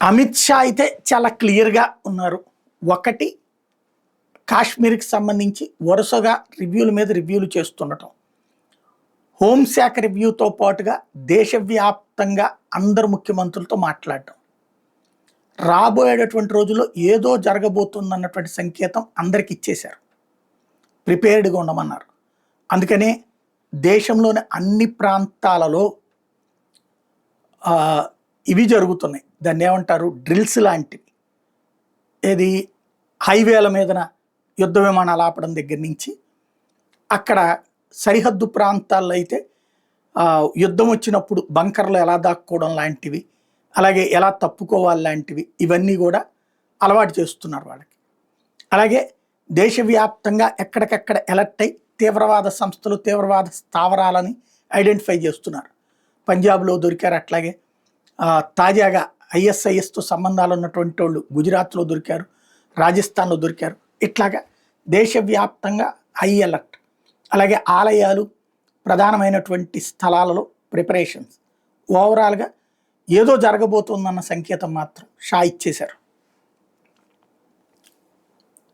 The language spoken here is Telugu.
అమిత్ షా అయితే చాలా క్లియర్‌గా ఉన్నారు. ఒకటి కాశ్మీర్‌కి సంబంధించి వరుసగా రివ్యూల మీద రివ్యూలు చేస్తుండటం. హోంశాఖ రివ్యూతో పాటుగా దేశవ్యాప్తంగా అందరు ముఖ్యమంత్రులతో మాట్లాడటం. రాబోయేటటువంటి రోజుల్లో ఏదో జరగబోతుందన్నటువంటి సంకేతం అందరికి ఇచ్చేశారు. ప్రిపేర్డ్‌గా ఉండమన్నారు. అందుకనే దేశంలోని అన్ని ప్రాంతాలలో ఇవి జరుగుతున్నాయి. దాన్నేమంటారు డ్రిల్స్ లాంటివి. ఏది హైవేల మీదన యుద్ధ విమానాలు ఆపడం దగ్గర నుంచి అక్కడ సరిహద్దు ప్రాంతాల్లో అయితే యుద్ధం వచ్చినప్పుడు బంకర్లు ఎలా దాక్కోవడం లాంటివి, అలాగే ఎలా తప్పుకోవాలి లాంటివి ఇవన్నీ కూడా అలవాటు చేస్తున్నారు వాళ్ళకి. అలాగే దేశవ్యాప్తంగా ఎక్కడికెక్కడ ఎలర్ట్ అయి తీవ్రవాద సంస్థలు తీవ్రవాద స్థావరాలని ఐడెంటిఫై చేస్తున్నారు. పంజాబ్లో దొరికారు. అట్లాగే తాజాగా ఐఎస్ఐఎస్తో సంబంధాలు ఉన్నటువంటి వాళ్ళు గుజరాత్లో దొరికారు, రాజస్థాన్లో దొరికారు. ఇట్లాగా దేశవ్యాప్తంగా హై అలర్ట్. అలాగే ఆలయాలు ప్రధానమైనటువంటి స్థలాలలో ప్రిపరేషన్స్. ఓవరాల్గా ఏదో జరగబోతుందన్న సంకేతం మాత్రం షా ఇచ్చేశారు.